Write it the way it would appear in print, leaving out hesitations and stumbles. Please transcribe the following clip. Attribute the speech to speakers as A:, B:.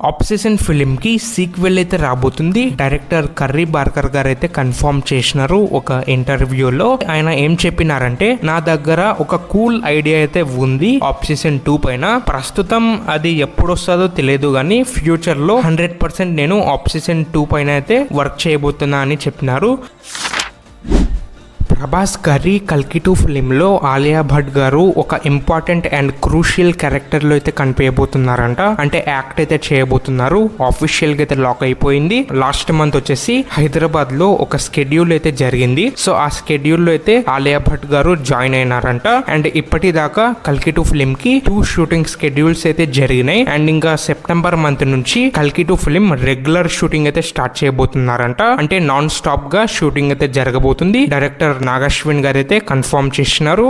A: Obsession film కి sequel అయితే రాబోతుంది. డైరెక్టర్ కర్రీ బార్కర్ గారు అయితే కన్ఫర్మ్ చేసినారు ఒక ఇంటర్వ్యూలో. ఆయన ఏం చెప్పినారంటే, నా దగ్గర ఒక కూల్ ఐడియా అయితే ఉంది ఆబ్సెషన్ 2 పైన. ప్రస్తుతం అది ఎప్పుడు వస్తుందో తెలియదు కానీ ఫ్యూచర్ లో 100% నేను ఆబ్సెషన్ 2 పైన అయితే వర్క్ చేయబోతున్నా అని చెప్పినారు. ప్రభాస్ గారి కల్కి 2 ఫిలింలో ఆలియా భట్ గారు ఒక ఇంపార్టెంట్ అండ్ క్రూషియల్ క్యారెక్టర్ లో అయితే కనిపించబోతున్నారంట. అంటే యాక్ట్ అయితే చేయబోతున్నారు. ఆఫీషియల్ గా అయితే లాక్ అయిపోయింది. లాస్ట్ మంత్ వచ్చేసి హైదరాబాద్ లో ఒక స్కెడ్యూల్ అయితే జరిగింది. సో ఆ స్కెడ్యూల్ లో అయితే ఆలియా భట్ గారు జాయిన్ అయినారంట. అండ్ ఇప్పటిదాకా కల్కి 2 ఫిలిం కి 2 షూటింగ్ స్కెడ్యూల్స్ అయితే జరిగినాయి. అండ్ ఇంకా సెప్టెంబర్ మంత్ నుంచి కల్కి 2 ఫిలిం రెగ్యులర్ షూటింగ్ అయితే స్టార్ట్ చేయబోతున్నారంట. అంటే నాన్ స్టాప్ గా షూటింగ్ అయితే జరగబోతుంది. డైరెక్టర్ నాగశ్విన్ గారు అయితే కన్ఫర్మ్ చేసినారు.